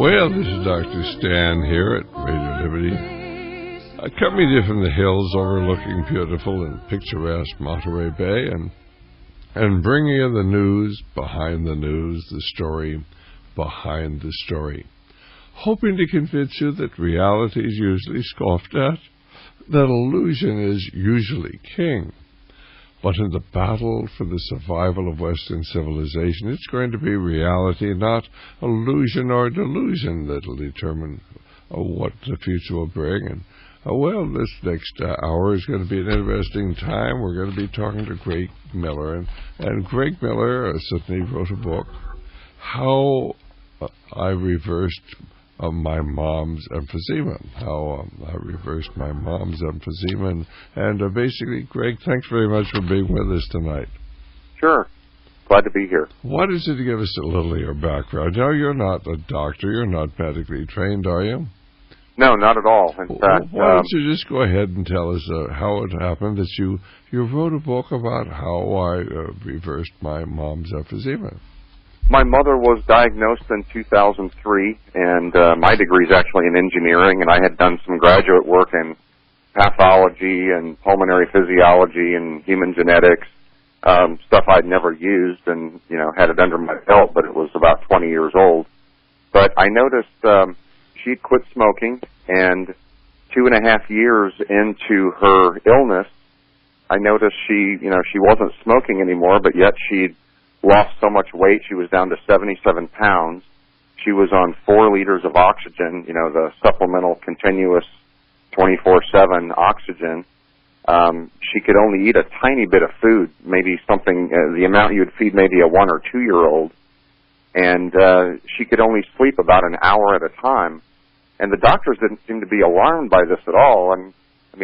Well, this is Dr. Stan here at Radio Liberty, coming to you from the hills overlooking beautiful and picturesque Monterey Bay, and bringing you the news behind the news, the story behind the story, hoping to convince you that reality is usually scoffed at, that illusion is usually king. But in the battle for the survival of Western civilization, it's going to be reality, not illusion or delusion, that will determine what the future will bring. And well, this next hour is going to be an interesting time. We're going to be talking to Greg Miller. And Greg Miller certainly wrote a book, How I Reversed My Mom's Emphysema. How I reversed my mom's emphysema. And basically, Greg, thanks very much for being with us tonight. Sure. Glad to be here. Why don't you give us a little of your background? No, you're not a doctor. You're not medically trained, are you? No, not at all. In fact, why don't you just go ahead and tell us how it happened that you wrote a book about how I reversed my mom's emphysema? My mother was diagnosed in 2003, and my degree is actually in engineering, and I had done some graduate work in pathology and pulmonary physiology and human genetics, stuff I'd never used and, had it under my belt, but it was about 20 years old. But I noticed she'd quit smoking, and 2.5 years into her illness, I noticed she wasn't smoking anymore, but yet she'd lost so much weight. She was down to 77 pounds. She was on 4 liters of oxygen, the supplemental continuous 24/7 oxygen. She could only eat a tiny bit of food, maybe something, the amount you would feed maybe a 1 or 2 year old. And she could only sleep about an hour at a time. And the doctors didn't seem to be alarmed by this at all. And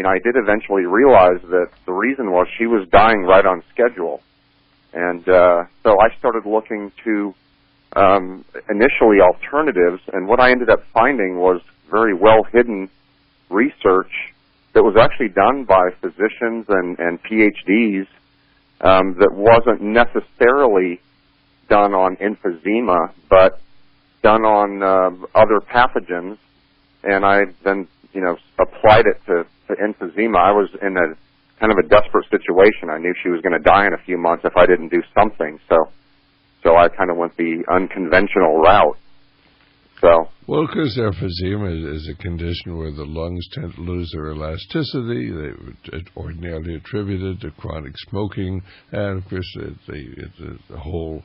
I did eventually realize that the reason was she was dying right on schedule. And so I started looking to initially alternatives, and what I ended up finding was very well-hidden research that was actually done by physicians and PhDs that wasn't necessarily done on emphysema, but done on other pathogens. And I then, applied it to emphysema. I was in a kind of a desperate situation. I knew she was going to die in a few months if I didn't do something. So I kind of went the unconventional route. Well, because emphysema is a condition where the lungs tend to lose their elasticity. It's ordinarily attributed to chronic smoking, and of course, the whole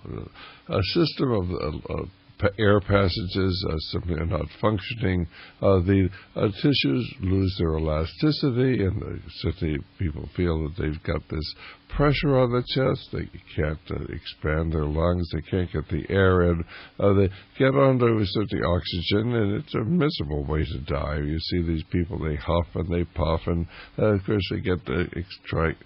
system of air passages simply are not functioning. The tissues lose their elasticity, and certainly people feel that they've got this pressure on the chest. They can't expand their lungs. They can't get the air in. They get onto the oxygen, and it's a miserable way to die. You see these people, they huff and they puff, and of course they get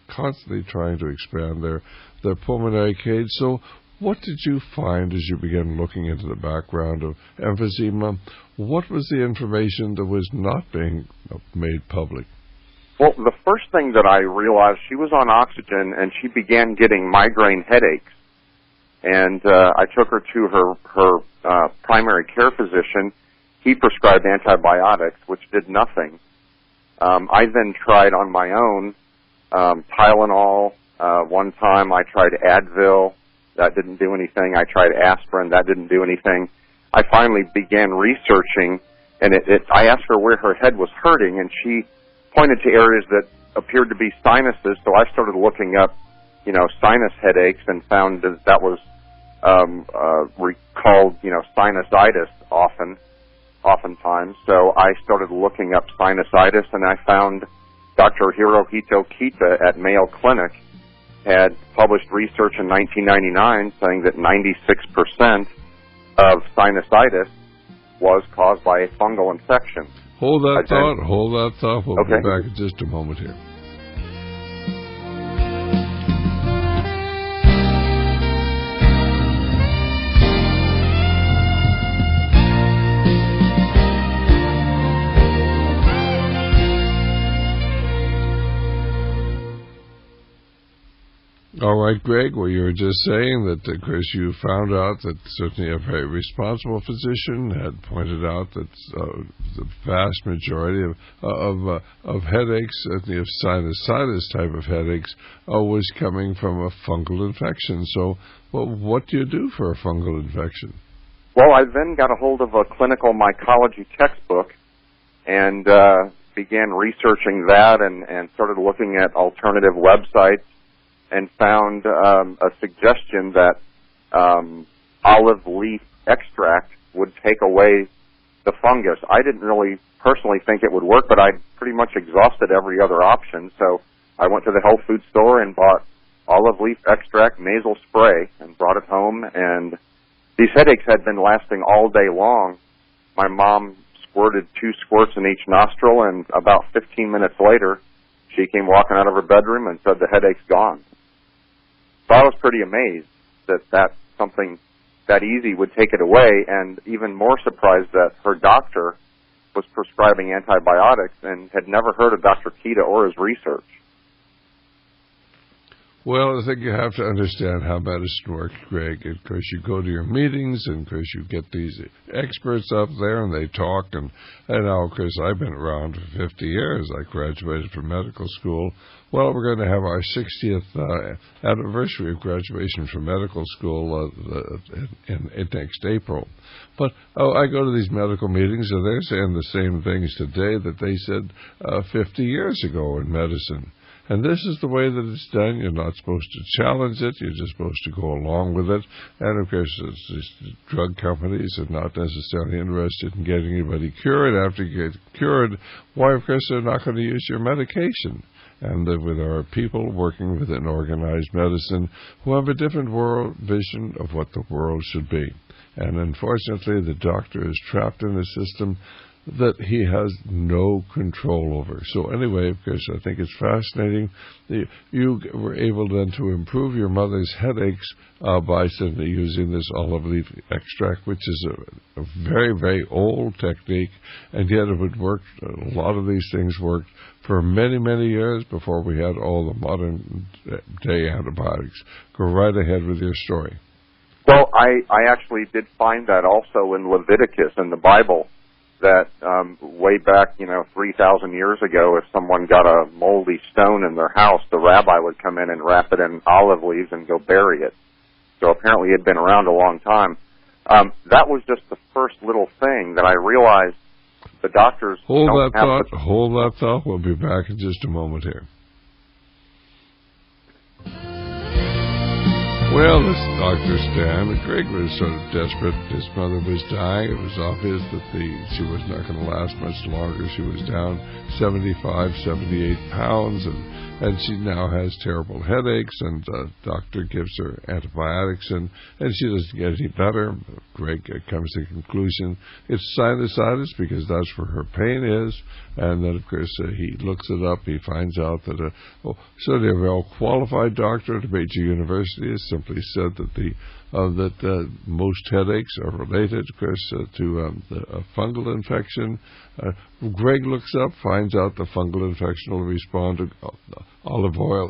constantly trying to expand their pulmonary cage. So what did you find as you began looking into the background of emphysema? What was the information that was not being made public? Well, the first thing that I realized, she was on oxygen and she began getting migraine headaches. And I took her to her primary care physician. He prescribed antibiotics, which did nothing. I then tried on my own Tylenol. One time I tried Advil. That didn't do anything. I tried aspirin. That didn't do anything. I finally began researching, and I asked her where her head was hurting, and she pointed to areas that appeared to be sinuses. So I started looking up, sinus headaches, and found that was called, sinusitis oftentimes. So I started looking up sinusitis, and I found Dr. Hirohito Kita at Mayo Clinic had published research in 1999 saying that 96% of sinusitis was caused by a fungal infection. Hold that thought. We'll okay. be back in just a moment here. All right, Greg. Well, you were just saying that, of course, you found out that certainly a very responsible physician had pointed out that the vast majority of headaches, certainly of sinusitis type of headaches, was coming from a fungal infection. So, well, what do you do for a fungal infection? Well, I then got a hold of a clinical mycology textbook and began researching that and started looking at alternative websites, and found a suggestion that olive leaf extract would take away the fungus. I didn't really personally think it would work, but I'd pretty much exhausted every other option. So I went to the health food store and bought olive leaf extract nasal spray and brought it home. And these headaches had been lasting all day long. My mom squirted 2 squirts in each nostril, and about 15 minutes later, she came walking out of her bedroom and said the headache's gone. So I was pretty amazed that something that easy would take it away, and even more surprised that her doctor was prescribing antibiotics and had never heard of Dr. Kita or his research. Well, I think you have to understand how medicine works, Greg. Of course, you go to your meetings, and of course, you get these experts up there, and they talk. And now, of course, I've been around for 50 years. I graduated from medical school. Well, we're going to have our 60th anniversary of graduation from medical school in next April. But I go to these medical meetings, and they're saying the same things today that they said 50 years ago in medicine. And this is the way that it's done. You're not supposed to challenge it. You're just supposed to go along with it. And, of course, drug companies are not necessarily interested in getting anybody cured. After you get cured, why, of course, they're not going to use your medication. And with our people working within organized medicine who have a different world vision of what the world should be. And, unfortunately, the doctor is trapped in a system that he has no control over. So anyway, of course, I think it's fascinating. You were able then to improve your mother's headaches by simply using this olive leaf extract, which is a very, very old technique, and yet it would work. A lot of these things worked for many, many years before we had all the modern day antibiotics. Go right ahead with your story. Well, I actually did find that also in Leviticus in the Bible, that way back, 3,000 years ago, if someone got a moldy stone in their house, the rabbi would come in and wrap it in olive leaves and go bury it. So apparently it had been around a long time. That was just the first little thing that I realized the doctors Hold that thought. We'll be back in just a moment here. Well, this is Dr. Stan. Greg was sort of desperate. His mother was dying. It was obvious that she was not going to last much longer. She was down 75, 78 pounds, and she now has terrible headaches, and the doctor gives her antibiotics, and she doesn't get any better. Greg comes to the conclusion it's sinusitis because that's where her pain is, and then, of course, he looks it up. He finds out that certainly a well-qualified doctor at a major university has simply said that most headaches are related, of course, to a fungal infection. Greg looks up, finds out the fungal infection will respond to olive oil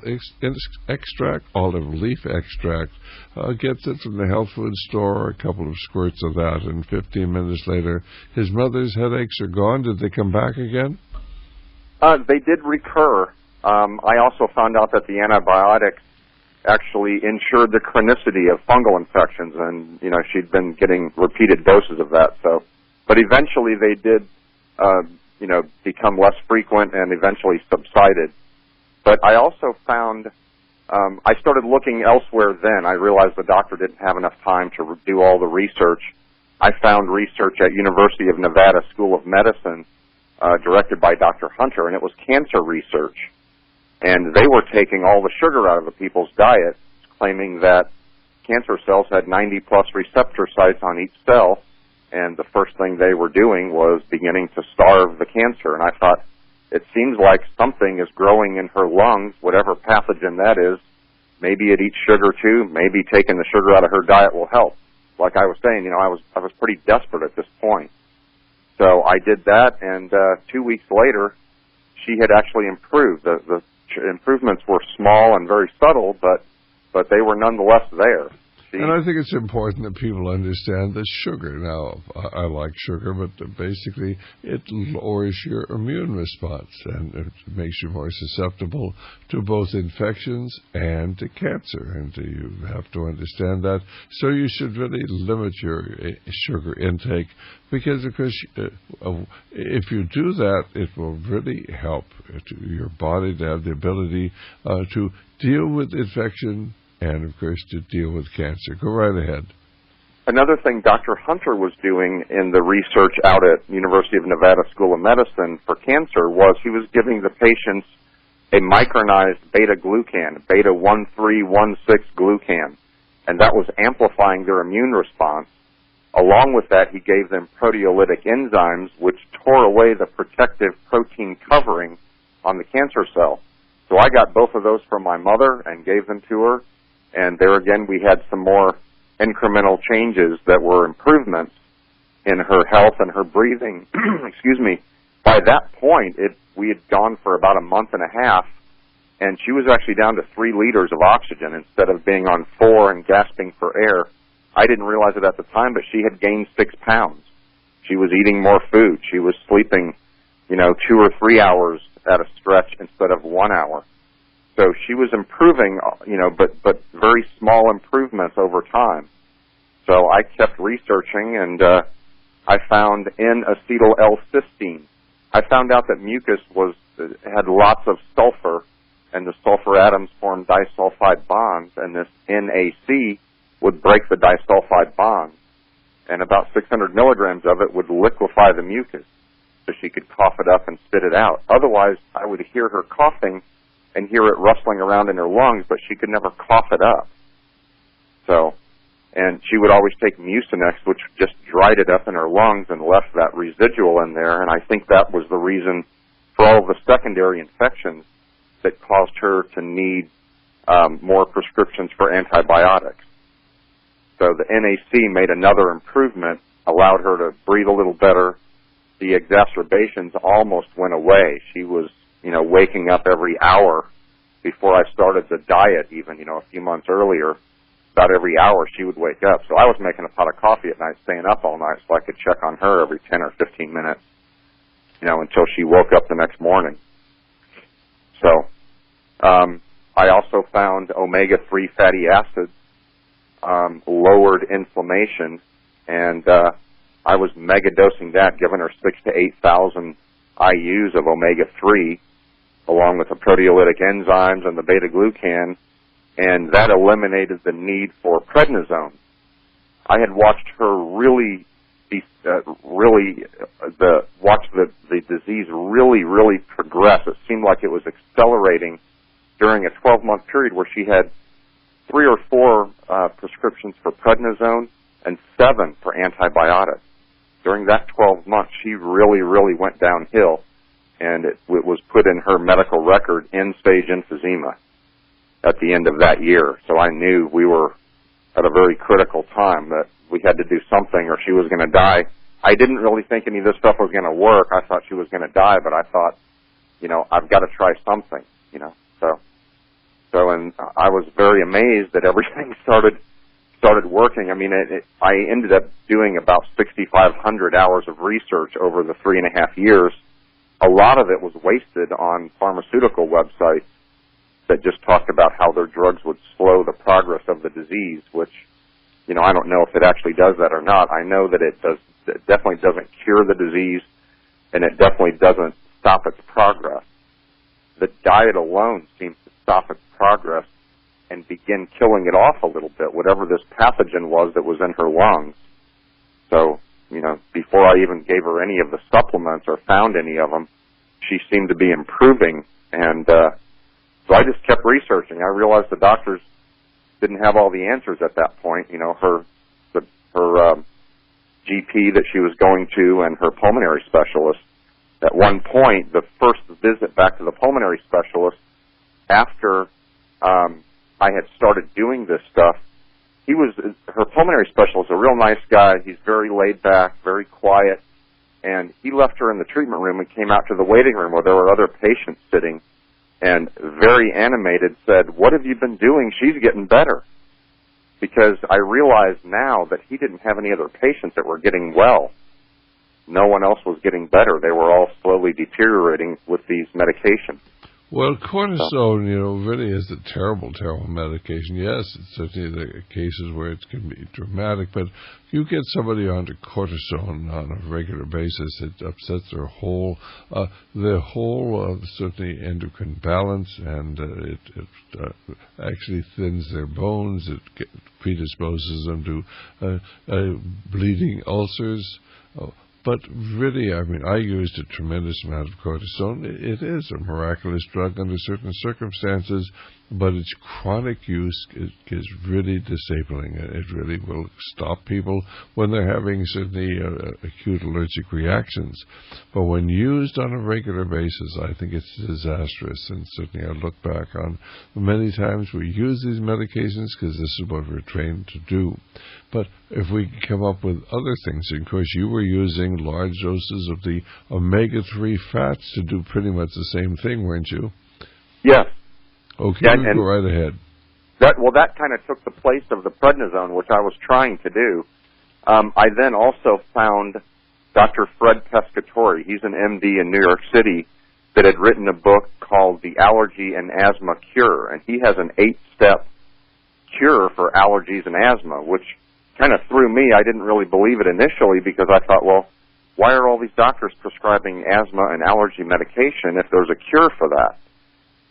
extract, olive leaf extract, gets it from the health food store, a couple of squirts of that, and 15 minutes later, his mother's headaches are gone. Did they come back again? They did recur. I also found out that the antibiotics actually ensured the chronicity of fungal infections, and she'd been getting repeated doses of that. So, but eventually they did, become less frequent and eventually subsided. But I also found I started looking elsewhere. Then I realized the doctor didn't have enough time to do all the research. I found research at University of Nevada School of Medicine, directed by Dr. Hunter, and it was cancer research. And they were taking all the sugar out of the people's diet, claiming that cancer cells had 90-plus receptor sites on each cell, and the first thing they were doing was beginning to starve the cancer. And I thought, it seems like something is growing in her lungs, whatever pathogen that is. Maybe it eats sugar too. Maybe taking the sugar out of her diet will help. Like I was saying, I was pretty desperate at this point. So I did that, and 2 weeks later, she had actually improved. The improvements were small and very subtle, but but they were nonetheless there. And I think it's important that people understand that sugar, now, I like sugar, but basically it lowers your immune response and it makes you more susceptible to both infections and to cancer. And you have to understand that. So you should really limit your sugar intake because, of course, if you do that, it will really help your body to have the ability to deal with infection and, of course, to deal with cancer. Go right ahead. Another thing Dr. Hunter was doing in the research out at University of Nevada School of Medicine for cancer was he was giving the patients a micronized beta-glucan, beta-1316-glucan, and that was amplifying their immune response. Along with that, he gave them proteolytic enzymes, which tore away the protective protein covering on the cancer cell. So I got both of those from my mother and gave them to her. And there again, we had some more incremental changes that were improvements in her health and her breathing. Excuse me. By that point, we had gone for about a month and a half, and she was actually down to 3 liters of oxygen instead of being on 4 and gasping for air. I didn't realize it at the time, but she had gained 6 pounds. She was eating more food. She was sleeping, 2 or 3 hours at a stretch instead of 1 hour. So she was improving, but very small improvements over time. So I kept researching, and I found N-acetyl L-cysteine. I found out that mucus had lots of sulfur, and the sulfur atoms formed disulfide bonds, and this NAC would break the disulfide bonds. And about 600 milligrams of it would liquefy the mucus, so she could cough it up and spit it out. Otherwise, I would hear her coughing and hear it rustling around in her lungs, but she could never cough it up. And she would always take Mucinex, which just dried it up in her lungs and left that residual in there, and I think that was the reason for all of the secondary infections that caused her to need more prescriptions for antibiotics. So the NAC made another improvement, allowed her to breathe a little better. The exacerbations almost went away. She was waking up every hour before I started the diet even, a few months earlier. About every hour she would wake up. So I was making a pot of coffee at night, staying up all night so I could check on her every 10 or 15 minutes, until she woke up the next morning. So I also found omega-3 fatty acids lowered inflammation, and I was mega-dosing that, giving her 6,000 to 8,000 IUs of omega-3, along with the proteolytic enzymes and the beta-glucan, and that eliminated the need for prednisone. I had watched her watch the disease really progress. It seemed like it was accelerating during a 12-month period where she had 3 or 4 prescriptions for prednisone and 7 for antibiotics. During that 12 months, she really went downhill, and it was put in her medical record, end-stage emphysema, at the end of that year. So I knew we were at a very critical time, that we had to do something or she was going to die. I didn't really think any of this stuff was going to work. I thought she was going to die, but I thought, I've got to try something, So, and I was very amazed that everything started working. I mean, I ended up doing about 6,500 hours of research over the 3.5 years. A lot of it was wasted on pharmaceutical websites that just talked about how their drugs would slow the progress of the disease, which, I don't know if it actually does that or not. I know that it definitely doesn't cure the disease, and it definitely doesn't stop its progress. The diet alone seems to stop its progress and begin killing it off a little bit, whatever this pathogen was that was in her lungs. So, before I even gave her any of the supplements or found any of them, she seemed to be improving, and so I just kept researching. I realized the doctors didn't have all the answers at that point. Her GP that she was going to and her pulmonary specialist. At one point, the first visit back to the pulmonary specialist, after I had started doing this stuff, her pulmonary specialist, a real nice guy. He's very laid back, very quiet, and he left her in the treatment room and came out to the waiting room where there were other patients sitting. and very animated said, "What have you been doing? She's getting better." Because I realize now that he didn't have any other patients that were getting well. No one else was getting better. They were all slowly deteriorating with these medications. Well, cortisone, really is a terrible, terrible medication. Yes, it's certainly the cases where it can be dramatic, but if you get somebody onto cortisone on a regular basis, it upsets their whole certainly endocrine balance, and it actually thins their bones. It predisposes them to bleeding ulcers. But really, I used a tremendous amount of cortisone. It is a miraculous drug under certain circumstances, but its chronic use is really disabling. It really will stop people when they're having certainly acute allergic reactions. But when used on a regular basis, I think it's disastrous. And certainly I look back on many times we use these medications because this is what we're trained to do. But if we come up with other things, of course, you were using large doses of the omega-3 fats to do pretty much the same thing, weren't you? Yes. Okay, go right ahead. That kind of took the place of the prednisone, which I was trying to do. I then also found Dr. Fred Pescatore. He's an MD in New York City that had written a book called The Allergy and Asthma Cure, and he has an 8-step cure for allergies and asthma, which kind of threw me. I didn't really believe it initially because I thought, well, why are all these doctors prescribing asthma and allergy medication if there's a cure for that?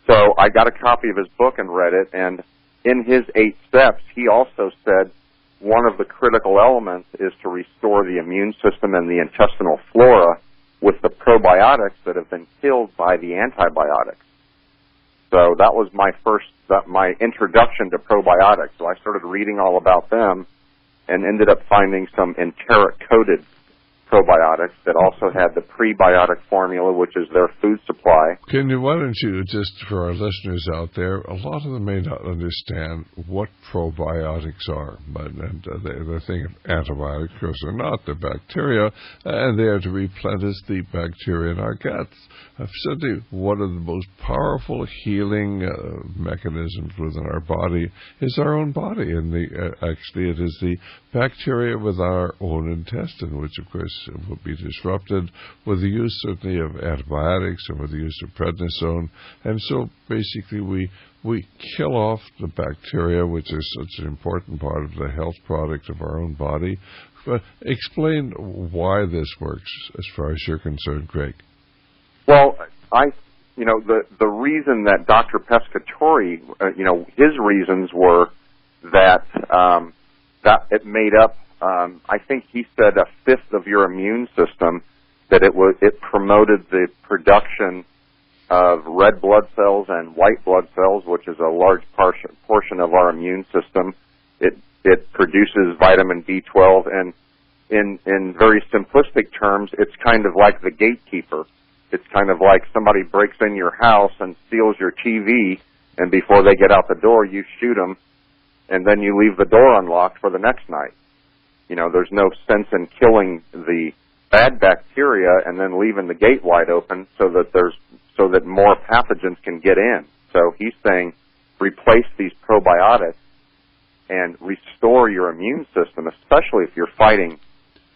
So I got a copy of his book and read it, and in his 8 steps, he also said one of the critical elements is to restore the immune system and the intestinal flora with the probiotics that have been killed by the antibiotics. So that was my introduction to probiotics. So I started reading all about them and ended up finding some enteric-coated probiotics that also had the prebiotic formula, which is their food supply. Why don't you, just for our listeners out there, a lot of them may not understand what probiotics are, but they think of antibiotics, of course they're not, they're bacteria, and they are to replenish the bacteria in our guts. Certainly one of the most powerful healing mechanisms within our body is our own body, and actually it is the bacteria within our own intestine, which of course will be disrupted with the use certainly of antibiotics and with the use of prednisone. And so basically we kill off the bacteria, which is such an important part of the health product of our own body. But explain why this works as far as you're concerned, Greg. Well, the reason that Dr. Pescatore, his reasons were that it made up, I think he said, 1/5 of your immune system, that it promoted the production of red blood cells and white blood cells, which is a large portion of our immune system. It produces vitamin B12, and in very simplistic terms, it's kind of like the gatekeeper. It's kind of like somebody breaks in your house and steals your TV, and before they get out the door, you shoot them, and then you leave the door unlocked for the next night. There's no sense in killing the bad bacteria and then leaving the gate wide open so that more pathogens can get in. So he's saying replace these probiotics and restore your immune system, especially if you're fighting,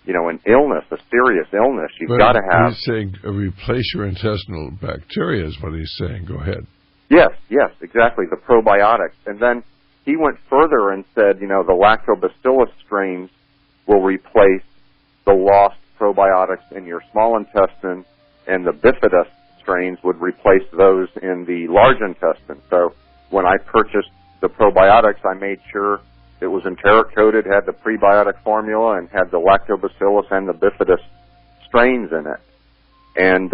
an illness, a serious illness. You've got to have... He's saying replace your intestinal bacteria is what he's saying. Go ahead. Yes, exactly, the probiotics. And then he went further and said, the lactobacillus strains will replace the lost probiotics in your small intestine, and the bifidus strains would replace those in the large intestine. So when I purchased the probiotics, I made sure it was enteric-coated, had the prebiotic formula, and had the lactobacillus and the bifidus strains in it. And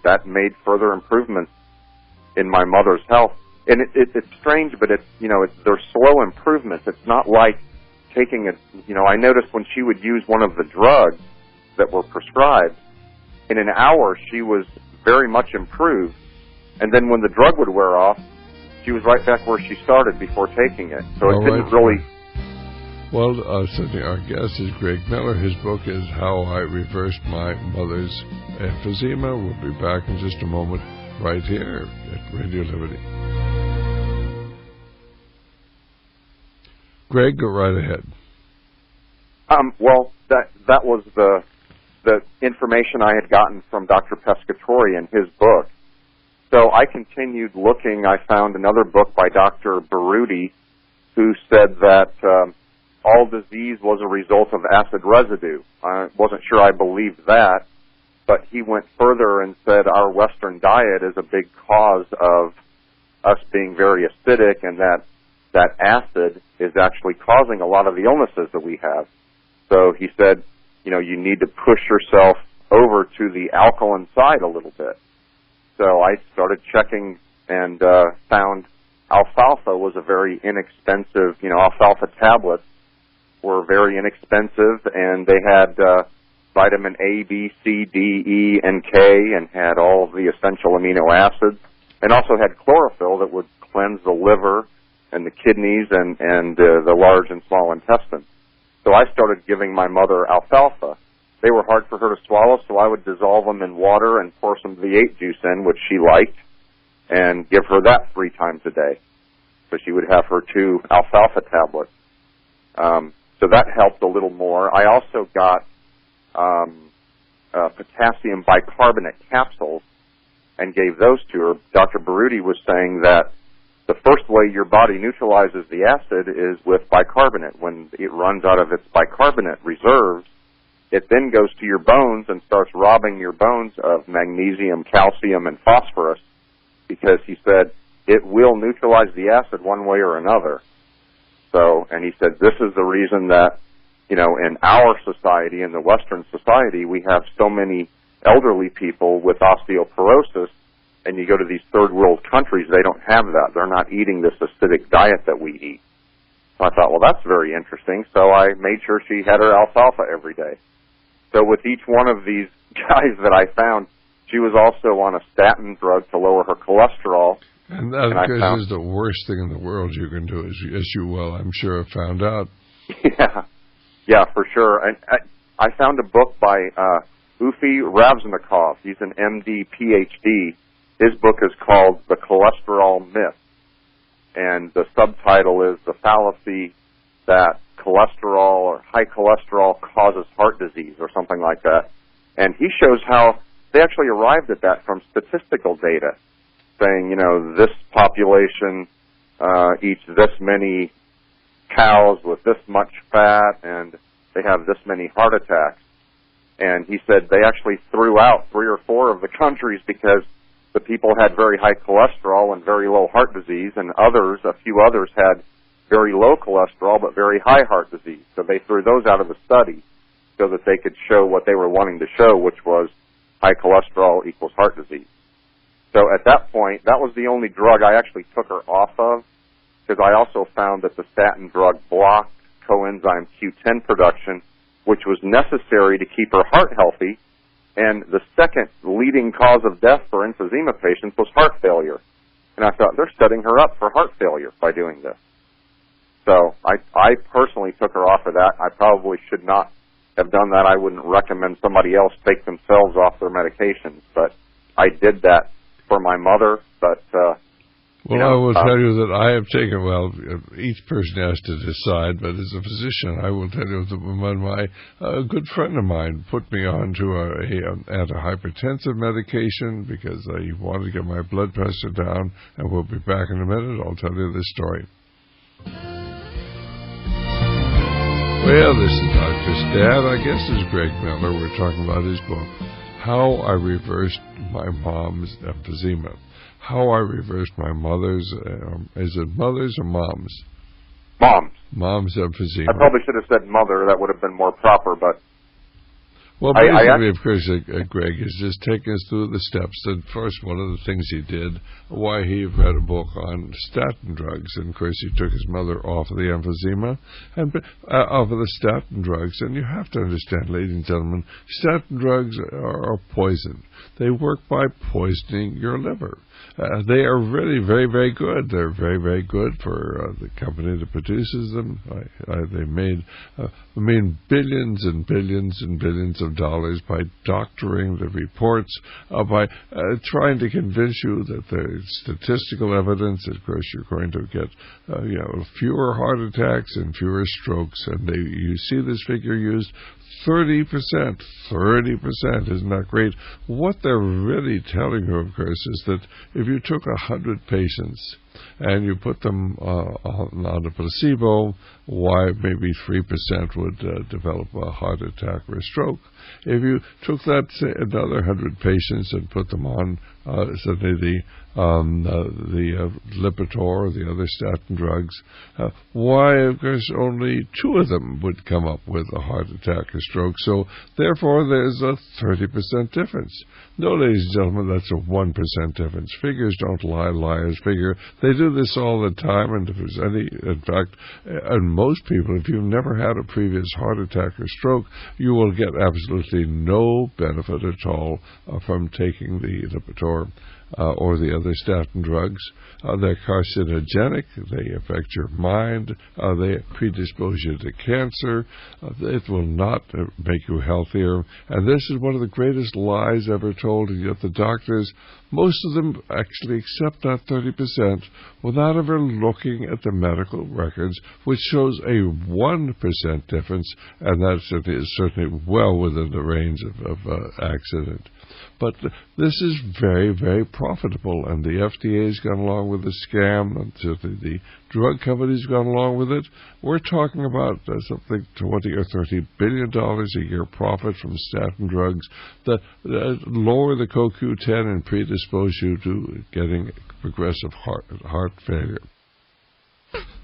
that made further improvements in my mother's health. And it's strange, but they're slow improvements. It's not like taking I noticed when she would use one of the drugs that were prescribed, in an hour she was very much improved, and then when the drug would wear off, she was right back where she started before taking it. So it didn't really... Well, certainly our guest is Greg Miller. His book is How I Reversed My Mother's Emphysema. We'll be back in just a moment right here at Radio Liberty. Greg, go right ahead. Well, that was the information I had gotten from Dr. Pescatore in his book. So I continued looking. I found another book by Dr. Baruti, who said that all disease was a result of acid residue. I wasn't sure I believed that, but he went further and said our Western diet is a big cause of us being very acidic, and that acid is actually causing a lot of the illnesses that we have. So he said, you need to push yourself over to the alkaline side a little bit. So I started checking and found alfalfa was a very inexpensive, alfalfa tablets were very inexpensive, and they had vitamin A, B, C, D, E, and K, and had all of the essential amino acids, and also had chlorophyll that would cleanse the liver and the kidneys and the large and small intestine. So I started giving my mother alfalfa. They were hard for her to swallow, so I would dissolve them in water and pour some V8 juice in, which she liked, and give her that 3 times a day. So she would have her 2 alfalfa tablets. So that helped a little more. I also got potassium bicarbonate capsules and gave those to her. Dr. Baruti was saying that the first way your body neutralizes the acid is with bicarbonate. When it runs out of its bicarbonate reserves, it then goes to your bones and starts robbing your bones of magnesium, calcium, and phosphorus, because he said it will neutralize the acid one way or another. So, and he said this is the reason that, in our society, in the Western society, we have so many elderly people with osteoporosis, and you go to these third world countries, they don't have that. They're not eating this acidic diet that we eat. So I thought, well, that's very interesting. So I made sure she had her alfalfa every day. So with each one of these guys that I found, she was also on a statin drug to lower her cholesterol. And that, of course, is the worst thing in the world you can do, as you well, I'm sure, have found out. Yeah, for sure. And I found a book by Ufi Ravznikov. He's an MD, PhD. His book is called The Cholesterol Myth, and the subtitle is The Fallacy That Cholesterol or High Cholesterol Causes Heart Disease, or something like that. And he shows how they actually arrived at that from statistical data, saying, this population eats this many cows with this much fat, and they have this many heart attacks. And he said they actually threw out 3 or 4 of the countries because the people had very high cholesterol and very low heart disease, and a few others had very low cholesterol but very high heart disease. So they threw those out of the study so that they could show what they were wanting to show, which was high cholesterol equals heart disease. So at that point, that was the only drug I actually took her off of, because I also found that the statin drug blocked coenzyme Q10 production, which was necessary to keep her heart healthy. And the second leading cause of death for emphysema patients was heart failure. And I thought, they're setting her up for heart failure by doing this. So I personally took her off of that. I probably should not have done that. I wouldn't recommend somebody else take themselves off their medications. But I did that for my mother. But I will tell you that I have taken, each person has to decide, but as a physician, I will tell you that when a good friend of mine put me on to an antihypertensive medication because he wanted to get my blood pressure down, and we'll be back in a minute. I'll tell you this story. Well, this is Dr. Stan. I guess this is Greg Miller. We're talking about his book, How I Reversed My Mom's Emphysema. How I reversed my mother's, is it mothers or moms? Moms. Mom's emphysema. I probably should have said mother. That would have been more proper, but... Well, basically, of course, Greg is just taking us through the steps. And first, one of the things he did, why he read a book on statin drugs. And, of course, he took his mother off of the emphysema and off of the statin drugs. And you have to understand, ladies and gentlemen, statin drugs are poison. They work by poisoning your liver. They are really very, very good. They're very, very good for the company that produces them. They made billions and billions and billions of dollars by doctoring the reports, by trying to convince you that there's statistical evidence. Of course, you're going to get fewer heart attacks and fewer strokes. And you see this figure used 30%. 30%. Isn't that great? What they're really telling you, of course, is that if you took 100 patients and you put them on a placebo, why maybe 3% would develop a heart attack or a stroke. If you took that, say, another 100 patients and put them on, the Lipitor or the other statin drugs, why, of course, only 2 of them would come up with a heart attack or stroke. So, therefore, there's a 30% difference. No, ladies and gentlemen, that's a 1% difference. Figures don't lie, liars figure. They do this all the time, and if there's any, in fact, and most people, if you've never had a previous heart attack or stroke, you will get absolutely no benefit at all from taking the Lipitor or the other statin drugs. They're carcinogenic. They affect your mind. They predispose you to cancer. It will not make you healthier. And this is one of the greatest lies ever told, and yet the doctors, most of them actually accept that 30% without ever looking at the medical records, which shows a 1% difference, and that is certainly well within the range of accident. But this is very, very profitable, and the FDA has gone along with the scam, and certainly the drug companies have gone along with it. We're talking about something $20 or $30 billion a year profit from statin drugs that lower the CoQ10 and predispose you to getting progressive heart failure.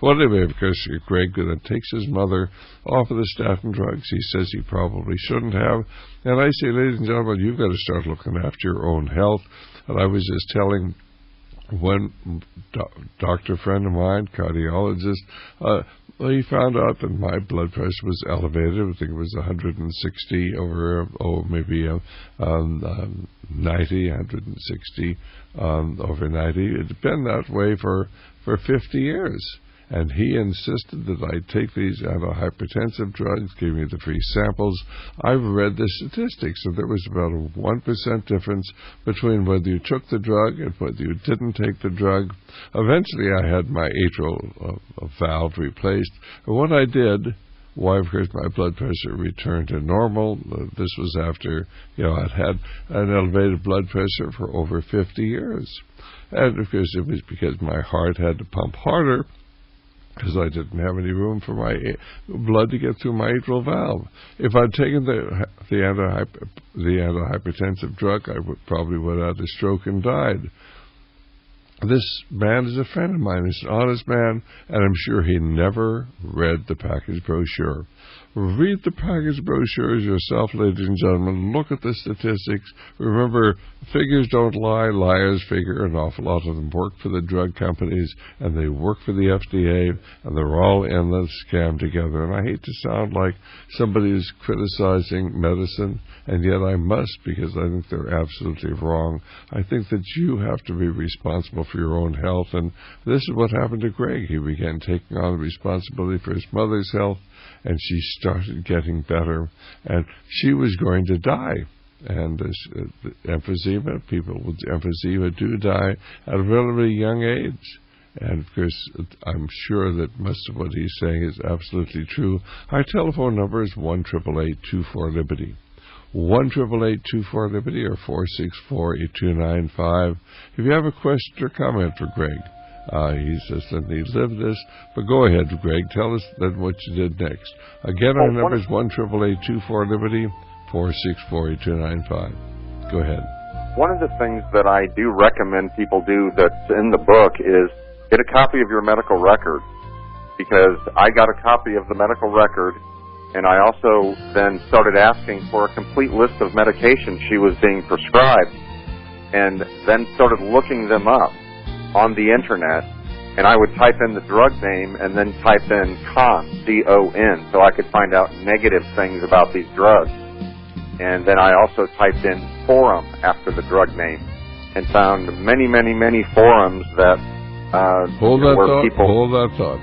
Well, anyway, of course, Greg then takes his mother off of the statin drugs. He says he probably shouldn't have. And I say, ladies and gentlemen, you've got to start looking after your own health. And I was just telling one doctor friend of mine, cardiologist, he found out that my blood pressure was elevated. I think it was 160 over, maybe 90, 160 over 90. It had been that way for 50 years. And he insisted that I take these antihypertensive drugs, gave me the free samples. I've read the statistics, and there was about a 1% difference between whether you took the drug and whether you didn't take the drug. Eventually, I had my atrial valve replaced. And what I did, why, of course, my blood pressure returned to normal. This was after, I'd had an elevated blood pressure for over 50 years. And, of course, it was because my heart had to pump harder, because I didn't have any room for my blood to get through my atrial valve. If I'd taken the antihypertensive drug, I probably would have had a stroke and died. This man is a friend of mine. He's an honest man, and I'm sure he never read the package brochure. Read the package brochures yourself, ladies and gentlemen. Look at the statistics. Remember, figures don't lie, liars figure. An awful lot of them work for the drug companies, and they work for the FDA, and they're all in the scam together. And I hate to sound like somebody who's criticizing medicine, and yet I must, because I think they're absolutely wrong. I think that you have to be responsible for your own health, and this is what happened to Greg. He began taking on the responsibility for his mother's health, and she started getting better, and she was going to die. And emphysema, people with emphysema do die at a relatively young age. And, of course, I'm sure that most of what he's saying is absolutely true. Our telephone number is 1-888-24-LIBERTY. 1-888-24-LIBERTY or 464-8295. If you have a question or comment for Greg, he says that he lived this. But go ahead, Greg. Tell us then what you did next. Again, our number is 1-888-24-LIBERTY, 464-8295. Go ahead. One of the things that I do recommend people do that's in the book is get a copy of your medical record, because I got a copy of the medical record, and I also then started asking for a complete list of medications she was being prescribed, and then started looking them up on the internet, and I would type in the drug name and then type in CON, C-O-N, so I could find out negative things about these drugs. And then I also typed in forum after the drug name. and found many, many, many forums that Hold that where thought. people. Hold that thought.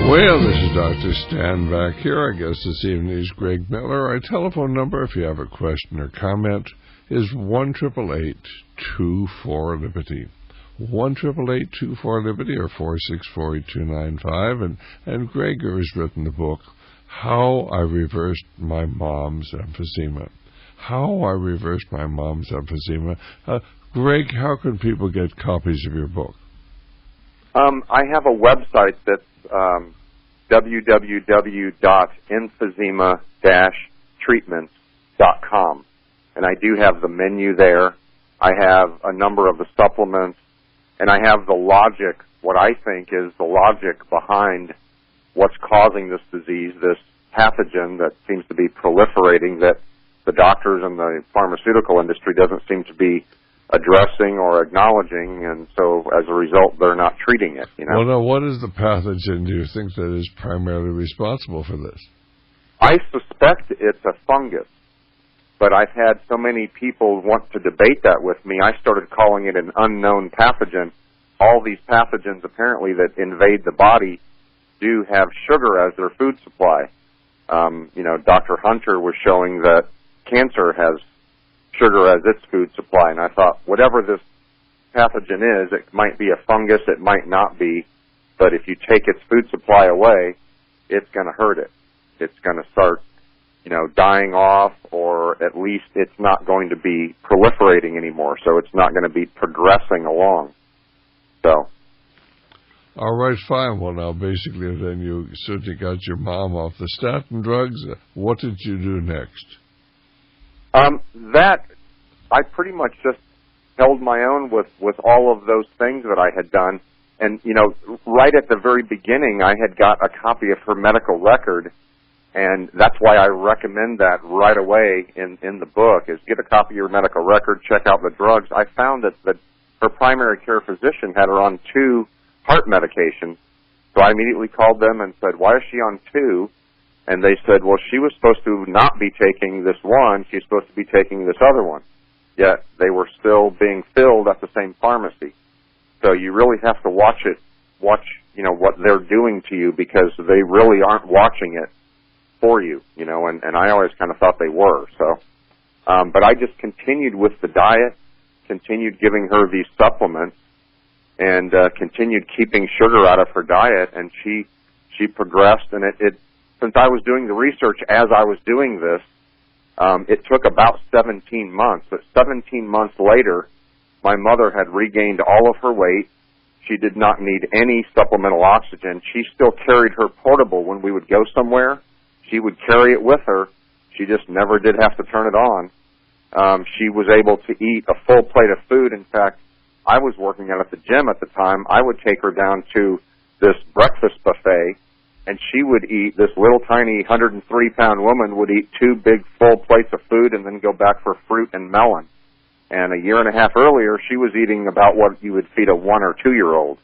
Well, this is Dr. Stan back here. Our guest this evening is Greg Miller. Our telephone number, if you have a question or comment, is 1-888-24-LIBERTY. 1-888-24-LIBERTY or 464-8295. And Greg has written the book, How I Reversed My Mom's Emphysema. How I Reversed My Mom's Emphysema. Greg, how can people get copies of your book? I have a website that's www.emphysema-treatments.com, and I do have the menu there. I have a number of the supplements, and I have the logic, what I think is the logic behind what's causing this disease, this pathogen that seems to be proliferating that the doctors and the pharmaceutical industry doesn't seem to be addressing or acknowledging, and so as a result, they're not treating it. You know. Well, now, what is the pathogen do you think that is primarily responsible for this? I suspect it's a fungus, but I've had so many people want to debate that with me, I started calling it an unknown pathogen. All these pathogens, apparently, that invade the body do have sugar as their food supply. Dr. Hunter was showing that cancer has sugar as its food supply, and I thought, whatever this pathogen is, it might be a fungus, it might not be, but if you take its food supply away, it's going to hurt it. It's going to start dying off, or at least it's not going to be proliferating anymore, so it's not going to be progressing along. So. All right, fine. Well, now, basically, then you certainly got your mom off the statin drugs. What did you do next? That, I pretty much just held my own with all of those things that I had done. And, right at the very beginning, I had got a copy of her medical record, and that's why I recommend that right away in the book, is get a copy of your medical record, check out the drugs. I found that her primary care physician had her on 2 heart medications. So I immediately called them and said, why is she on 2? And they said, well, she was supposed to not be taking this one. She's supposed to be taking this other one. Yet they were still being filled at the same pharmacy. So you really have to watch what they're doing to you, because they really aren't watching it for you, and I always kind of thought they were. So, but I just continued with the diet, continued giving her these supplements, and continued keeping sugar out of her diet, and she progressed. And it since I was doing the research as I was doing this, it took about 17 months. But 17 months later, my mother had regained all of her weight. She did not need any supplemental oxygen. She still carried her portable when we would go somewhere. She would carry it with her. She just never did have to turn it on. She was able to eat a full plate of food. In fact, I was working out at the gym at the time. I would take her down to this breakfast buffet, and she would eat, this little tiny 103-pound woman would eat 2 big full plates of food and then go back for fruit and melon. And a year and a half earlier, she was eating about what you would feed a 1 or 2-year-old,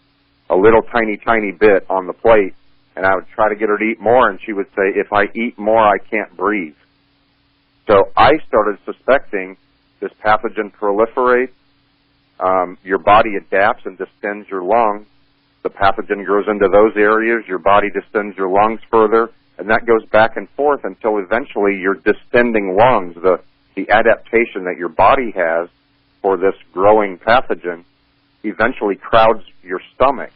a little tiny bit on the plate. And I would try to get her to eat more, and she would say, if I eat more, I can't breathe. So I started suspecting this pathogen proliferates, your body adapts and distends your lungs. The pathogen grows into those areas, your body distends your lungs further, and that goes back and forth until eventually your distending lungs, the adaptation that your body has for this growing pathogen, eventually crowds your stomach.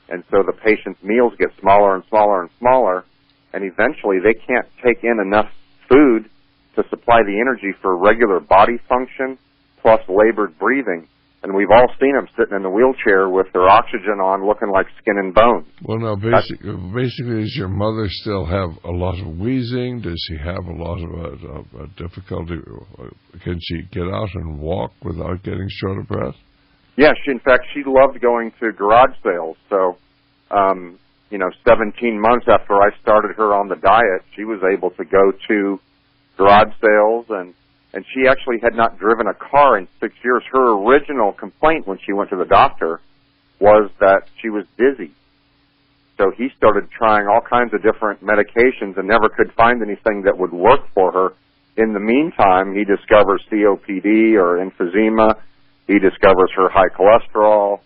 And so the patient's meals get smaller and smaller and smaller, and eventually they can't take in enough food to supply the energy for regular body function plus labored breathing. And we've all seen them sitting in the wheelchair with their oxygen on, looking like skin and bones. Well, now, basically, does your mother still have a lot of wheezing? Does she have a lot of difficulty? Can she get out and walk without getting short of breath? Yeah, in fact, she loved going to garage sales. So, 17 months after I started her on the diet, she was able to go to garage sales, and she actually had not driven a car in 6 years. Her original complaint when she went to the doctor was that she was dizzy. So he started trying all kinds of different medications and never could find anything that would work for her. In the meantime, he discovers COPD or emphysema. He discovers her high cholesterol.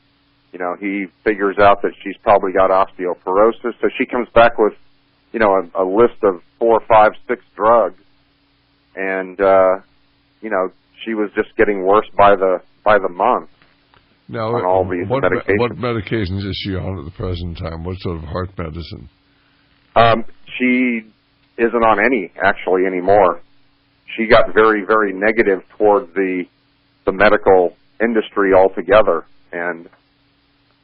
He figures out that she's probably got osteoporosis. So she comes back with, a list of 4, 5, 6 drugs. And, she was just getting worse by the month. Now, on all these medications. What medications is she on at the present time? What sort of heart medicine? She isn't on any, actually, anymore. She got very, very negative toward the medical industry altogether. And,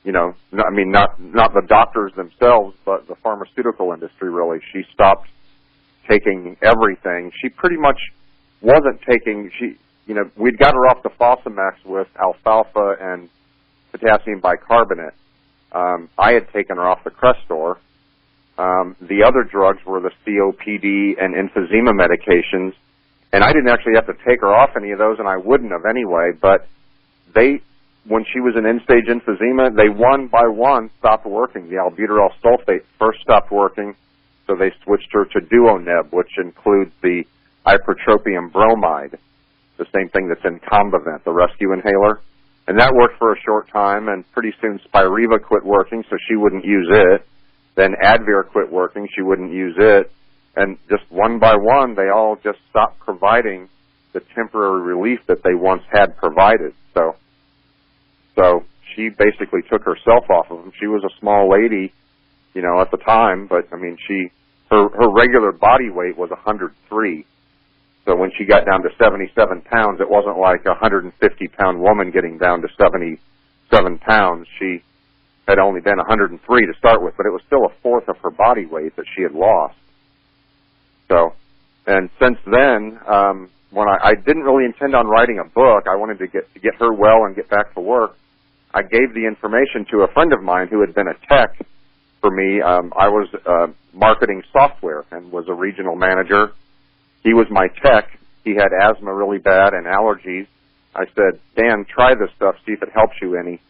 not the doctors themselves, but the pharmaceutical industry, really. She stopped taking everything. She pretty much wasn't taking, we'd got her off the Fosamax with alfalfa and potassium bicarbonate. I had taken her off the Crestor. The other drugs were the COPD and emphysema medications, and I didn't actually have to take her off any of those, and I wouldn't have anyway, but when she was in end-stage emphysema, they one by one stopped working. The albuterol sulfate first stopped working, so they switched her to Duoneb, which includes the ipratropium bromide, the same thing that's in Combivent, the rescue inhaler. And that worked for a short time, and pretty soon Spiriva quit working, so she wouldn't use it. Then Advair quit working, she wouldn't use it. And just one by one, they all just stopped providing the temporary relief that they once had provided. So she basically took herself off of them. She was a small lady, at the time, but, her regular body weight was 103. So when she got down to 77 pounds, it wasn't like a 150-pound woman getting down to 77 pounds. She had only been 103 to start with, but it was still a fourth of her body weight that she had lost. So, and since then, when I didn't really intend on writing a book, I wanted to get her well and get back to work. I gave the information to a friend of mine who had been a tech for me. I was marketing software and was a regional manager. He was my tech. He had asthma really bad and allergies. I said, Dan, try this stuff, see if it helps you any.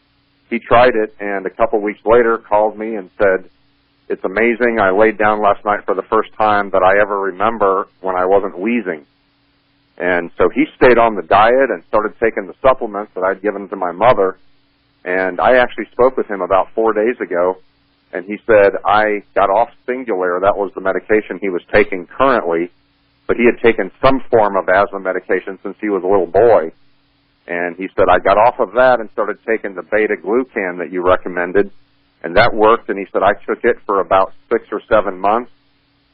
He tried it, and a couple weeks later called me and said, it's amazing. I laid down last night for the first time that I ever remember when I wasn't wheezing. And so he stayed on the diet and started taking the supplements that I'd given to my mother. And I actually spoke with him about 4 days ago, and he said, I got off Singulair. That was the medication he was taking currently, but he had taken some form of asthma medication since he was a little boy. And he said, I got off of that and started taking the beta-glucan that you recommended, and that worked. And he said, I took it for about 6 or 7 months,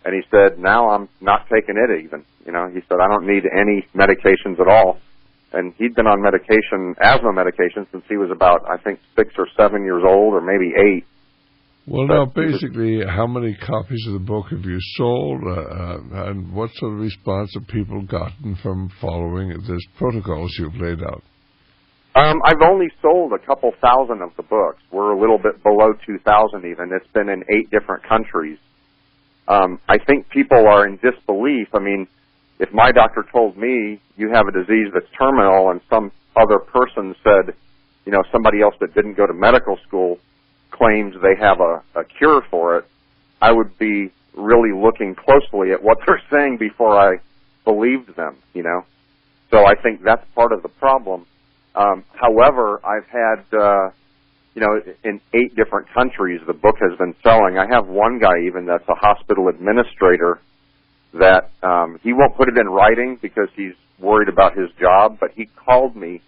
and he said, now I'm not taking it even. You know, he said, I don't need any medications at all. And he'd been on medication, asthma medication, since he was about, I think, 6 or 7 years old, or maybe 8. Well, now, basically, how many copies of the book have you sold, and what sort of response have people gotten from following these protocols you've laid out? I've only sold a couple thousand of the books. We're a little bit below 2,000 even. It's been in 8 different countries. I think people are in disbelief. I mean, if my doctor told me you have a disease that's terminal and some other person said, you know, somebody else that didn't go to medical school claims they have a cure for it, I would be really looking closely at what they're saying before I believed them, you know. So I think that's part of the problem. However, I've had, you know, in 8 different countries the book has been selling. I have one guy even that's a hospital administrator that he won't put it in writing because he's worried about his job, but he called me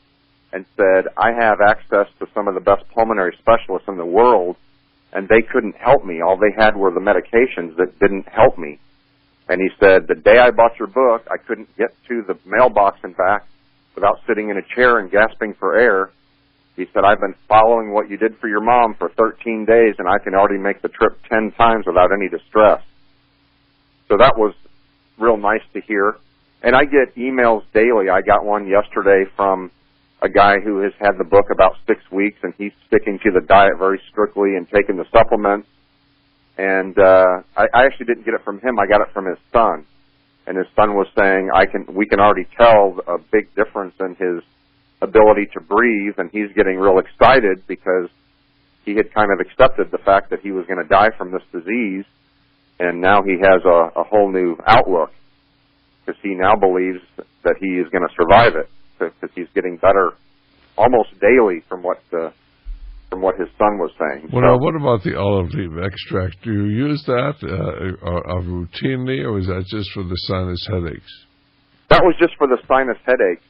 and said, I have access to some of the best pulmonary specialists in the world, and they couldn't help me. All they had were the medications that didn't help me. And he said, the day I bought your book, I couldn't get to the mailbox and back without sitting in a chair and gasping for air. He said, I've been following what you did for your mom for 13 days, and I can already make the trip 10 times without any distress. So that was real nice to hear. And I get emails daily. I got one yesterday from a guy who has had the book about 6 weeks, and he's sticking to the diet very strictly and taking the supplements. And I actually didn't get it from him. I got it from his son. And his son was saying, we can already tell a big difference in his ability to breathe, and he's getting real excited because he had kind of accepted the fact that he was going to die from this disease, and now he has a whole new outlook because he now believes that he is going to survive it, because he's getting better almost daily from what his son was saying. Well, now, what about the olive leaf extract? Do you use that routinely, or is that just for the sinus headaches? That was just for the sinus headaches.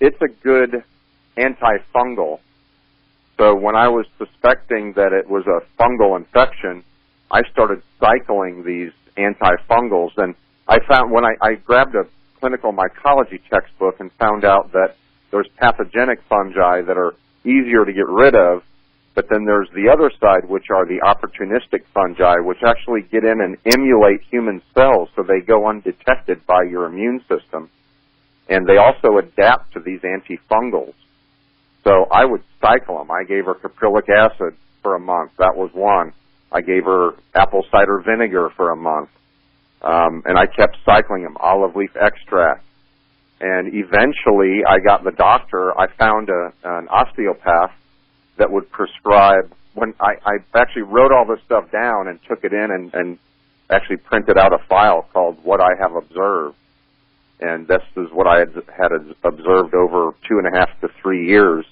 It's a good antifungal. So when I was suspecting that it was a fungal infection, I started cycling these antifungals, and I found when I grabbed a clinical mycology textbook and found out that there's pathogenic fungi that are easier to get rid of, but then there's the other side, which are the opportunistic fungi, which actually get in and emulate human cells so they go undetected by your immune system. And they also adapt to these antifungals. So I would cycle them. I gave her caprylic acid for a month. That was one. I gave her apple cider vinegar for a month. And I kept cycling them, olive leaf extract. And eventually I got the doctor. I found an osteopath that would prescribe. When I actually wrote all this stuff down and took it in and actually printed out a file called What I Have Observed. And this is what I had observed over 2.5 to 3 years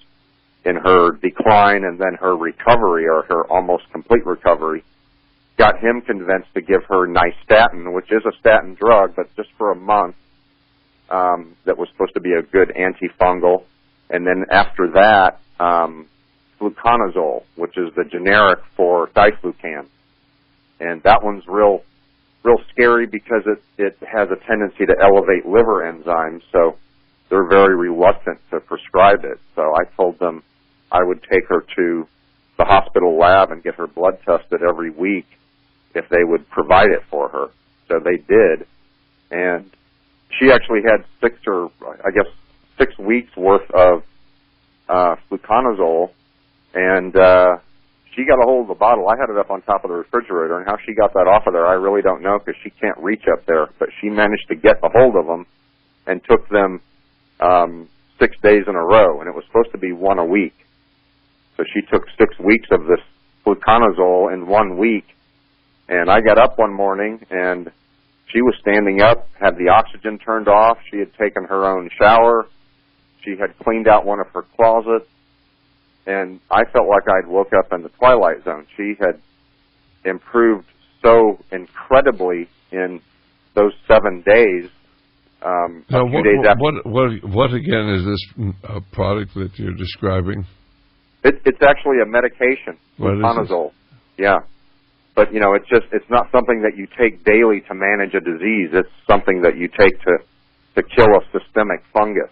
in her decline and then her recovery, or her almost complete recovery. Got him convinced to give her nystatin, which is a statin drug, but just for a month. That was supposed to be a good antifungal. And then after that, fluconazole, which is the generic for diflucan. And that one's real real scary because it has a tendency to elevate liver enzymes, so they're very reluctant to prescribe it. So I told them I would take her to the hospital lab and get her blood tested every week if they would provide it for her. So they did, and she actually had 6 weeks worth of fluconazole, and she got a hold of the bottle. I had it up on top of the refrigerator, and how she got that off of there, I really don't know because she can't reach up there. But she managed to get a hold of them and took them 6 days in a row, and it was supposed to be one a week. So she took 6 weeks of this fluconazole in 1 week, and I got up one morning, and she was standing up, had the oxygen turned off. She had taken her own shower. She had cleaned out one of her closets. And I felt like I'd woke up in the twilight zone. She had improved so incredibly in those 7 days. Now, what again is this product that you're describing? It's actually a medication, fluconazole. Yeah, but it's not something that you take daily to manage a disease. It's something that you take to kill a systemic fungus.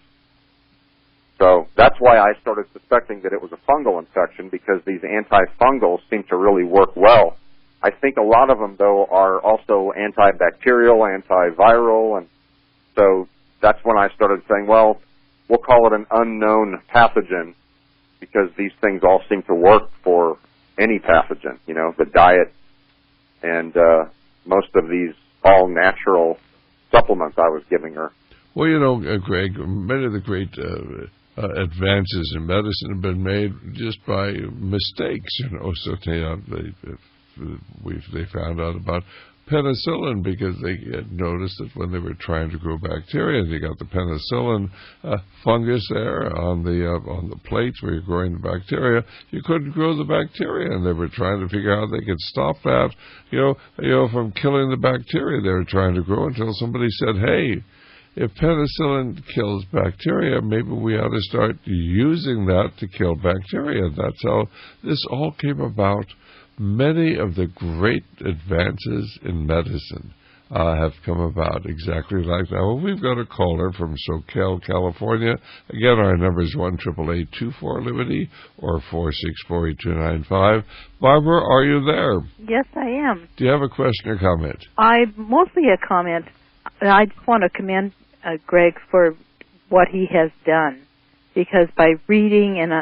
So that's why I started suspecting that it was a fungal infection, because these antifungals seem to really work well. I think a lot of them, though, are also antibacterial, antiviral, and so that's when I started saying, well, we'll call it an unknown pathogen, because these things all seem to work for any pathogen, the diet and most of these all-natural supplements I was giving her. Well, Greg, many of the great advances in medicine have been made just by mistakes, So they found out about penicillin because they had noticed that when they were trying to grow bacteria, they got the penicillin fungus there on the plates where you're growing the bacteria. You couldn't grow the bacteria, and they were trying to figure out how they could stop that, from killing the bacteria they were trying to grow, until somebody said, hey, if penicillin kills bacteria, maybe we ought to start using that to kill bacteria. That's how this all came about. Many of the great advances in medicine have come about exactly like that. Well, we've got a caller from SoCal, California. Again, our number is 1-888-24-LIBERTY or 464-8295. Barbara, are you there? Yes, I am. Do you have a question or comment? Mostly a comment. I just want to commend Greg for what he has done, because by reading and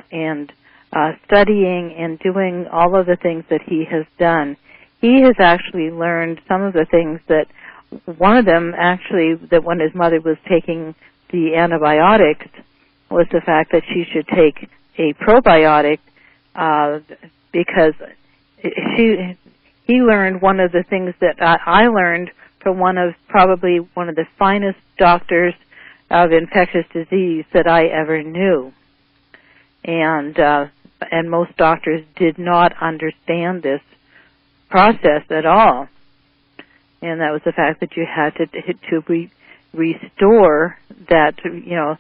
studying and doing all of the things that he has done, he has actually learned some of the things that, one of them actually, that when his mother was taking the antibiotics, was the fact that she should take a probiotic, because he learned one of the things that I learned from probably one of the finest doctors of infectious disease that I ever knew. And most doctors did not understand this process at all. And that was the fact that you had to restore that, the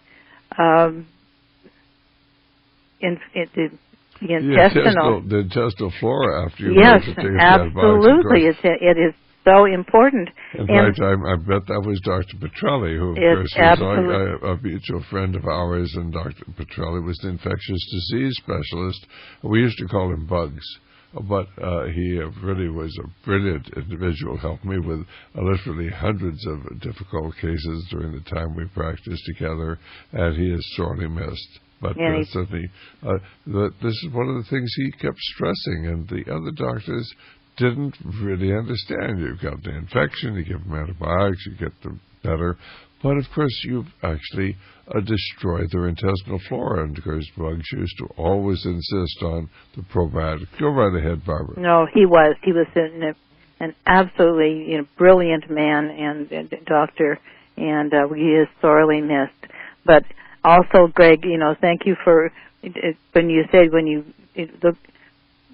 intestinal. The intestinal flora after you yes, take absolutely. It is so important. In fact, I bet that was Dr. Petrelli, who, of course, is a mutual friend of ours, and Dr. Petrelli was an infectious disease specialist. We used to call him Bugs, but he really was a brilliant individual, helped me with literally hundreds of difficult cases during the time we practiced together, and he is sorely missed. But certainly, this is one of the things he kept stressing, and the other doctors didn't really understand. You've got the infection, you give them antibiotics, you get them better. But, of course, you've actually destroyed their intestinal flora. And, of course, Bugs used to always insist on the probiotic. Go right ahead, Barbara. No, he was. He was an absolutely brilliant man and doctor, and he is sorely missed. But also, Greg, thank you for when you said when you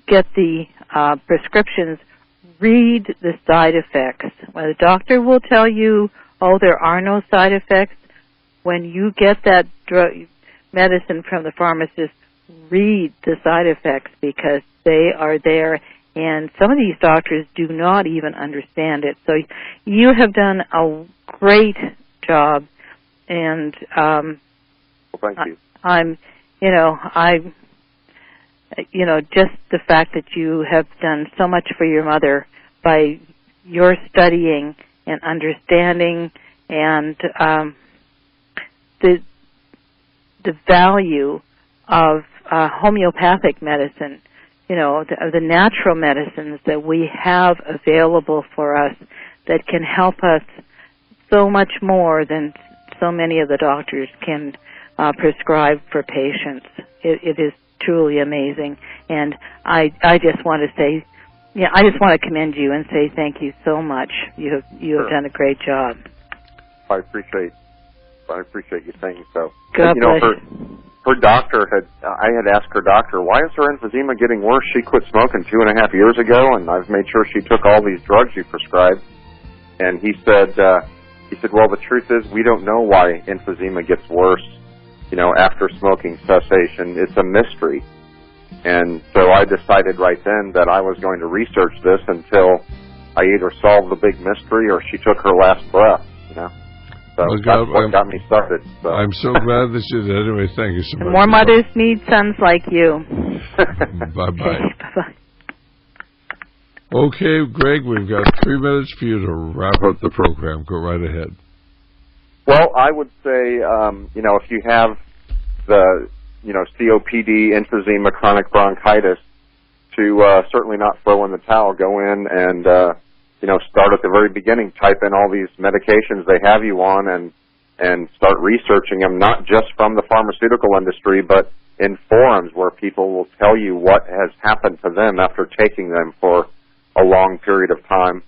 get the prescriptions, read the side effects. Well, the doctor will tell you, oh, there are no side effects. When you get that medicine from the pharmacist, read the side effects, because they are there, And some of these doctors do not even understand it. So you have done a great job, and well, thank you. Just the fact that you have done so much for your mother by your studying and understanding and the value of homeopathic medicine, the natural medicines that we have available for us that can help us so much more than so many of the doctors can prescribe for patients. It is truly amazing, and I just want to say, I just want to commend you and say thank you so much. You have done a great job. I appreciate you saying so. God bless. Her doctor I had asked her doctor, why is her emphysema getting worse? She quit smoking 2.5 years ago, and I've made sure she took all these drugs you prescribed. And he said, well, the truth is we don't know why emphysema gets worse, after smoking cessation. It's a mystery. And so I decided right then that I was going to research this until I either solved the big mystery or she took her last breath, So that's what got me started. So. I'm so glad that you did. Anyway, thank you so much. More mothers need sons like you. Bye-bye. Bye-bye. Okay, Greg, we've got 3 minutes for you to wrap up the program. Go right ahead. Well, I would say, if you have the, COPD, emphysema, chronic bronchitis, to certainly not throw in the towel. Go in and, start at the very beginning. Type in all these medications they have you on and start researching them, not just from the pharmaceutical industry, but in forums where people will tell you what has happened to them after taking them for a long period of time.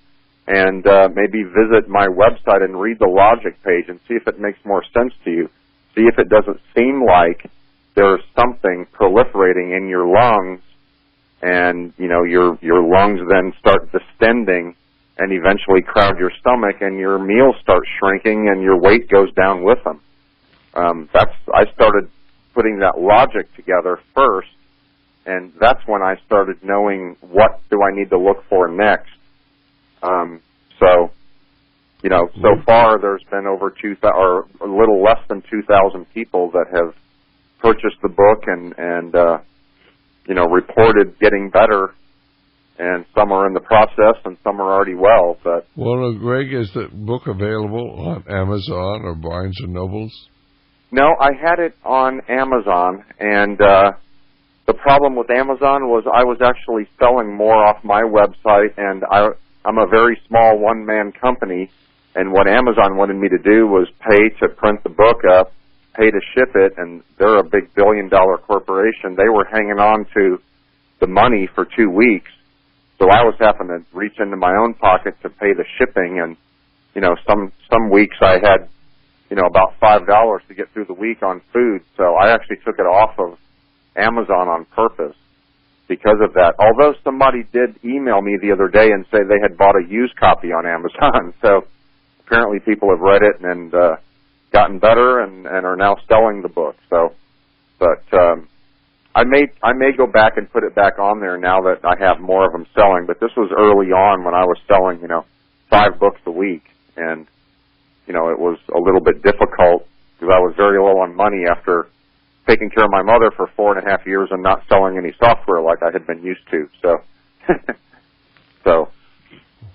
And maybe visit my website and read the logic page and see if it makes more sense to you. See if it doesn't seem like there's something proliferating in your lungs, and your lungs then start distending and eventually crowd your stomach, and your meals start shrinking, and your weight goes down with them. I started putting that logic together first, and that's when I started knowing what do I need to look for next. So far there's been over 2,000, or a little less than 2,000 people that have purchased the book and reported getting better, and some are in the process and some are already well. But Greg, is the book available on Amazon or Barnes & Nobles? No, I had it on Amazon, and the problem with Amazon was I was actually selling more off my website, and I'm a very small one-man company, and what Amazon wanted me to do was pay to print the book up, pay to ship it, and they're a big billion-dollar corporation. They were hanging on to the money for 2 weeks, so I was having to reach into my own pocket to pay the shipping, and some weeks I had about $5 to get through the week on food, so I actually took it off of Amazon on purpose because of that. Although somebody did email me the other day and say they had bought a used copy on Amazon, so apparently people have read it and gotten better and are now selling the book. So, but I may go back and put it back on there now that I have more of them selling. But this was early on when I was selling 5 books a week, and it was a little bit difficult because I was very low on money after taking care of my mother for 4.5 years and not selling any software like I had been used to. So.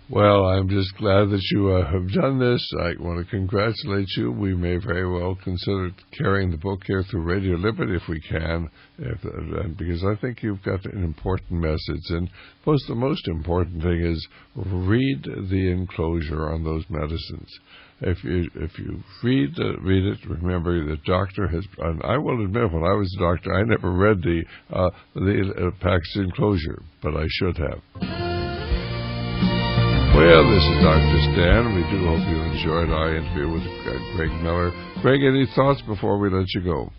Well, I'm just glad that you have done this. I want to congratulate you. We may very well consider carrying the book here through Radio Liberty if we can, because I think you've got an important message. And the most important thing is read the enclosure on those medicines. If you read it, remember the doctor has. And I will admit, when I was a doctor, I never read the package enclosure, but I should have. Well, this is Dr. Stan. We do hope you enjoyed our interview with Greg Miller. Greg, any thoughts before we let you go?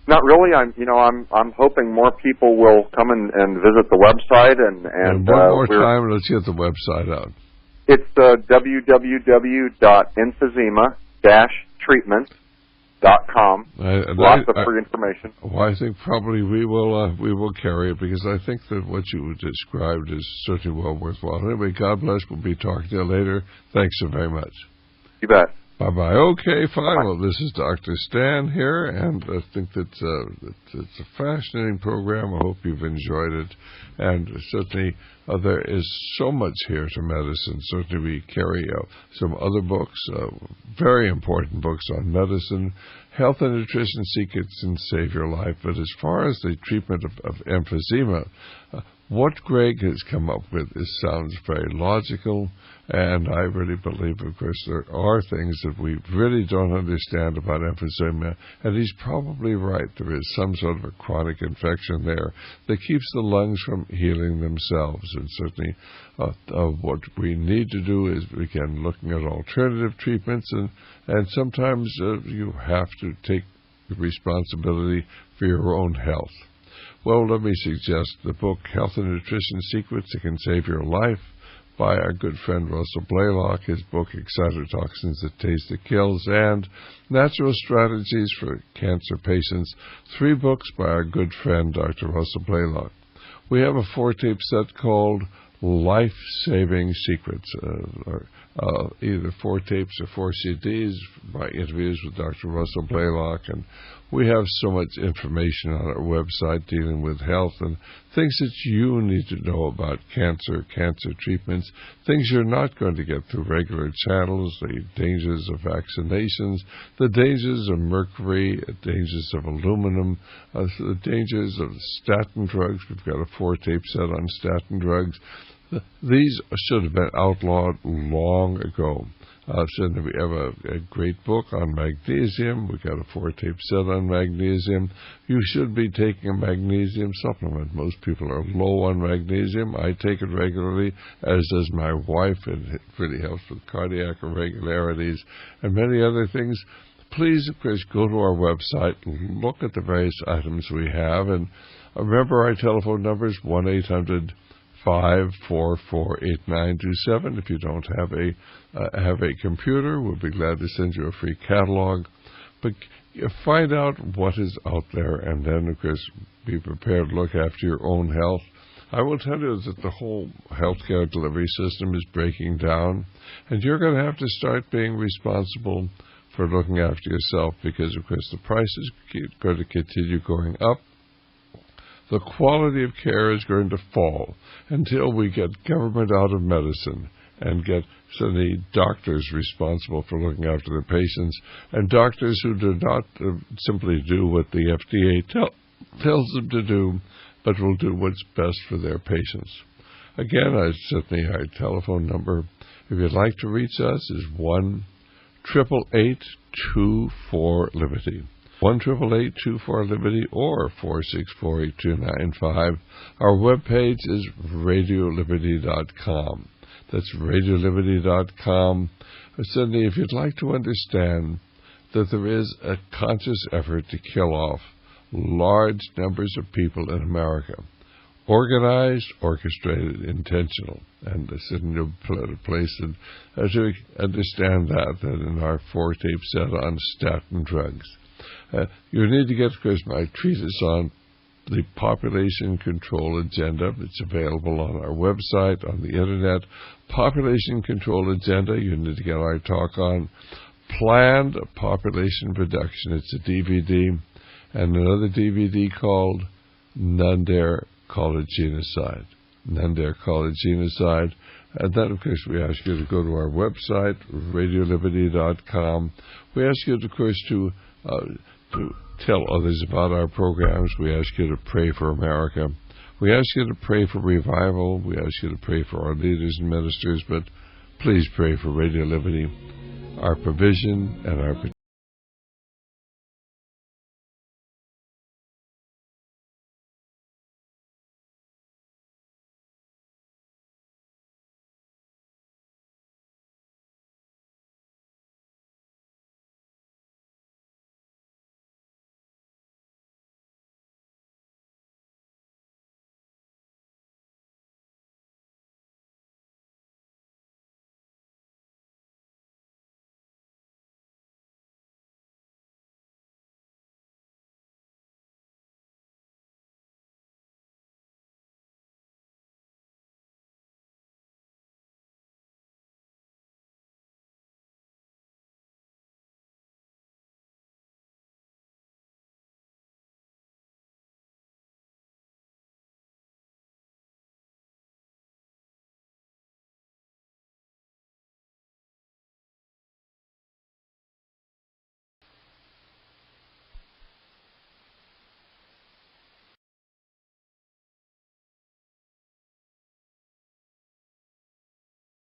Not really. I'm hoping more people will come and visit the website and one more time. Let's get the website out. It's www.emphysema-treatment, Lots of free information. Well, I think probably we will carry it, because I think that what you described is certainly well worthwhile. Anyway, God bless. We'll be talking to you later. Thanks so very much. You bet. Bye-bye. Okay, fine. Well, this is Dr. Stan here, and I think that it's a fascinating program. I hope you've enjoyed it. And certainly there is so much here to medicine. Certainly we carry some other books, very important books on medicine. Health and Nutrition Secrets Can Save Your Life. But as far as the treatment of emphysema, what Greg has come up with sounds very logical, and I really believe, of course, there are things that we really don't understand about emphysema, and he's probably right. There is some sort of a chronic infection there that keeps the lungs from healing themselves, and certainly what we need to do is begin looking at alternative treatments, and sometimes you have to take responsibility for your own health. Well, let me suggest the book Health and Nutrition Secrets That Can Save Your Life by our good friend Russell Blaylock, his book Excitotoxins That Taste That Kills, and Natural Strategies for Cancer Patients, 3 books by our good friend Dr. Russell Blaylock. We have a 4-tape set called Life-Saving Secrets, either 4 tapes or 4 CDs by interviews with Dr. Russell Blaylock, and we have so much information on our website dealing with health and things that you need to know about cancer treatments, things you're not going to get through regular channels, the dangers of vaccinations, the dangers of mercury, the dangers of aluminum, the dangers of statin drugs. We've got a 4-tape set on statin drugs. These should have been outlawed long ago. Certainly we have a great book on magnesium. We've got a 4-tape set on magnesium. You should be taking a magnesium supplement. Most people are low on magnesium. I take it regularly, as does my wife, and it really helps with cardiac irregularities and many other things. Please, of course, go to our website, look at the various items we have, and remember our telephone numbers, 1-800-544-8927. If you don't have a computer, we'll be glad to send you a free catalog. But find out what is out there, and then, of course, be prepared to look after your own health. I will tell you that the whole healthcare delivery system is breaking down, and you're going to have to start being responsible for looking after yourself, because, of course, the prices are going to continue going up. The quality of care is going to fall until we get government out of medicine and get certainly doctors responsible for looking after their patients, and doctors who do not simply do what the FDA tells them to do, but will do what's best for their patients. Again, certainly our telephone number, if you'd like to reach us, is 1-888-24-LIBERTY. 1-888-24-LIBERTY or 464-8295. Our webpage is radioliberty.com. That's radioliberty.com. Certainly, if you'd like to understand that there is a conscious effort to kill off large numbers of people in America, organized, orchestrated, intentional, and certainly a place to understand that in our 4-tape set on statin drugs. You need to get, of course, my treatise on the population control agenda. It's available on our website, on the internet. Population control agenda, you need to get our talk on planned population reduction. It's a DVD, and another DVD called None Dare Call It Genocide. None Dare Call It Genocide. And then, of course, we ask you to go to our website, radioliberty.com. We ask you, of course, to tell others about our programs. We ask you to pray for America. We ask you to pray for revival. We ask you to pray for our leaders and ministers, but please pray for Radio Liberty, our provision and our protection.